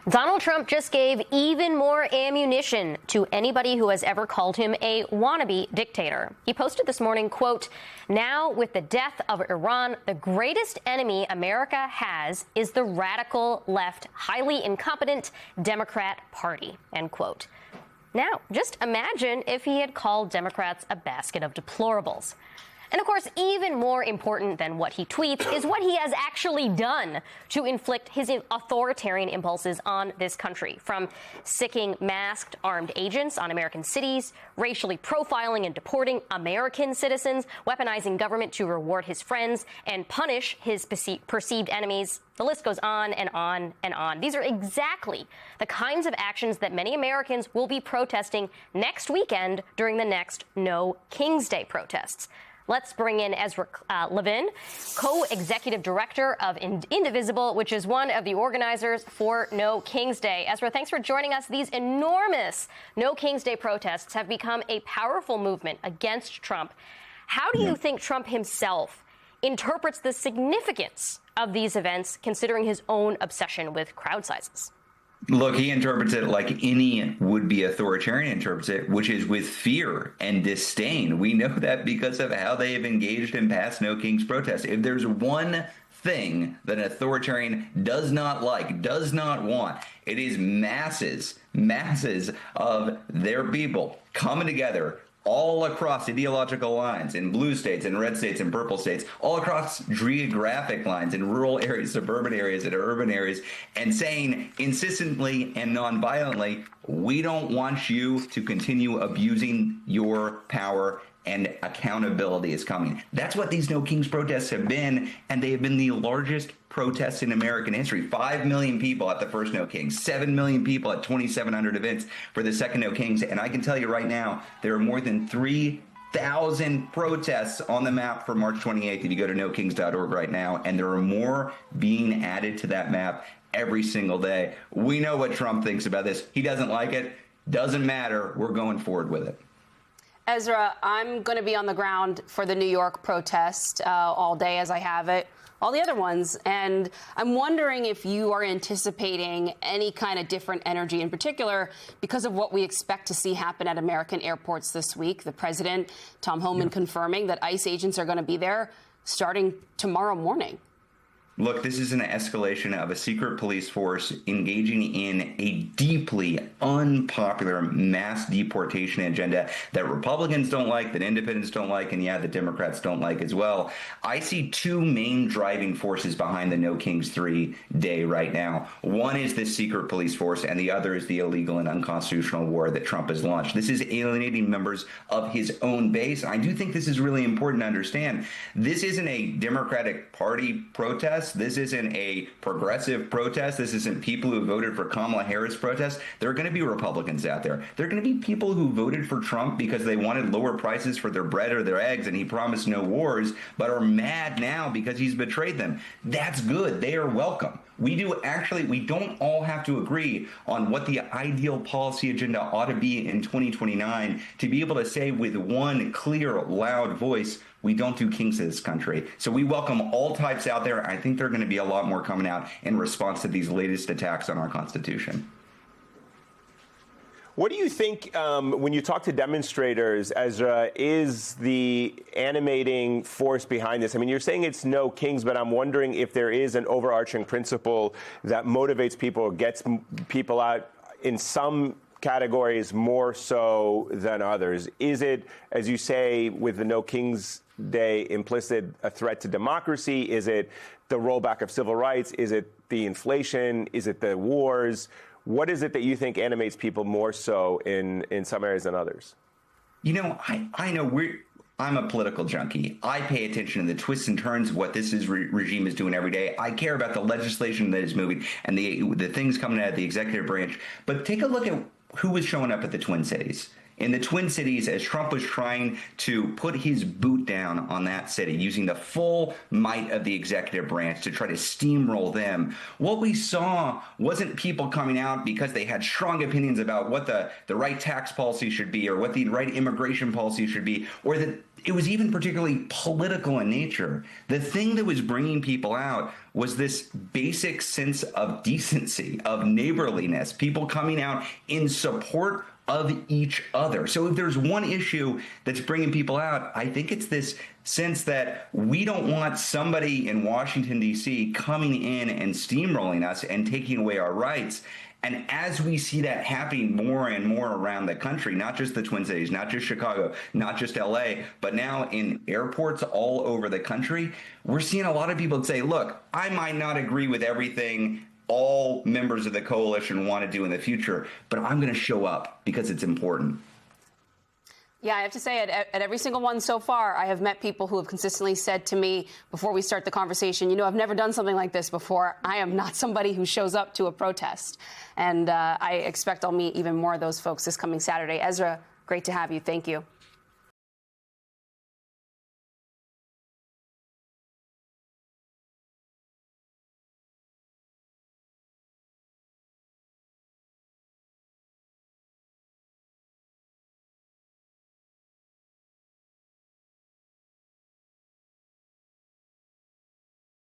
Donald Trump just gave even more ammunition to anybody who has ever called him a wannabe dictator. He posted this morning, quote, "Now, with the death of Iran, the greatest enemy America has is the radical left, highly incompetent Democrat Party," end quote. Now, just imagine if he had called Democrats a basket of deplorables. And of course, even more important than what he tweets is what he has actually done to inflict his authoritarian impulses on this country, from sicking masked armed agents on American cities, racially profiling and deporting American citizens, weaponizing government to reward his friends and punish his perceived enemies. The list goes on and on and on. These are exactly the kinds of actions that many Americans will be protesting next weekend during the next No King's Day protests. Let's bring in Ezra Levin, co-executive director of Indivisible, which is one of the organizers for No King's Day. Ezra, thanks for joining us. These enormous No King's Day protests have become a powerful movement against Trump. How do you think Trump himself interprets the significance of these events, considering his own obsession with crowd sizes? Look, he interprets it like any would-be authoritarian interprets it, which is with fear and disdain. We know that because of how they have engaged in past No King's protests. If there's one thing that an authoritarian does not like, does not want, it is masses of their people coming together all across ideological lines, in blue states and red states and purple states, all across geographic lines, in rural areas, suburban areas, and urban areas, and saying insistently and nonviolently, we don't want you to continue abusing your power, and accountability is coming. That's what these No Kings protests have been, and they have been the largest protests in American history. 5 million people at the first No Kings, 7 million people at 2,700 events for the second No Kings, and I can tell you right now, there are more than 3,000 protests on the map for March 28th if you go to nokings.org right now, and there are more being added to that map every single day. We know what Trump thinks about this. He doesn't like it. Doesn't matter. We're going forward with it. Ezra, I'm going to be on the ground for the New York protest all day, as I have it, all the other ones. And I'm wondering if you are anticipating any kind of different energy, in particular, because of what we expect to see happen at American airports this week. The president, Tom Homan, confirming that ICE agents are going to be there starting tomorrow morning. Look, this is an escalation of a secret police force engaging in a deeply unpopular mass deportation agenda that Republicans don't like, that independents don't like, and the Democrats don't like as well. I see two main driving forces behind the No Kings 3 day right now. One is this secret police force, and the other is the illegal and unconstitutional war that Trump has launched. This is alienating members of his own base. I do think this is really important to understand. This isn't a Democratic Party protest. This isn't a progressive protest. This isn't people who voted for Kamala Harris protest. There are going to be Republicans out there. There are going to be people who voted for Trump because they wanted lower prices for their bread or their eggs, and he promised no wars, but are mad now because he's betrayed them. That's good. They are welcome. We don't all have to agree on what the ideal policy agenda ought to be in 2029 to be able to say with one clear, loud voice, we don't do kings in this country. So we welcome all types out there. I think there are going to be a lot more coming out in response to these latest attacks on our Constitution. What do you think when you talk to demonstrators, Ezra, is the animating force behind this? I mean, you're saying it's no kings, but I'm wondering if there is an overarching principle that motivates people, gets people out in some categories more so than others. Is it, as you say, with the No Kings Day implicit, a threat to democracy? Is it the rollback of civil rights? Is it the inflation? Is it the wars? What is it that you think animates people more so in some areas than others? You know, I know I'm a political junkie. I pay attention to the twists and turns of what this regime is doing every day. I care about the legislation that is moving and the things coming out of the executive branch. But take a look at who was showing up at the Twin Cities. in the Twin Cities as Trump was trying to put his boot down on that city, using the full might of the executive branch to try to steamroll them. What we saw wasn't people coming out because they had strong opinions about what the right tax policy should be or what the right immigration policy should be, or that it was even particularly political in nature. The thing that was bringing people out was this basic sense of decency, of neighborliness, people coming out in support of each other. So if there's one issue that's bringing people out, I think it's this sense that we don't want somebody in Washington, D.C. coming in and steamrolling us and taking away our rights. And as we see that happening more and more around the country, not just the Twin Cities, not just Chicago, not just L.A., but now in airports all over the country, we're seeing a lot of people say, look, I might not agree with everything all members of the coalition want to do in the future, but I'm going to show up because it's important. Yeah, I have to say, at every single one so far, I have met people who have consistently said to me before we start the conversation, you know, I've never done something like this before. I am not somebody who shows up to a protest. And I expect I'll meet even more of those folks this coming Saturday. Ezra, great to have you. Thank you.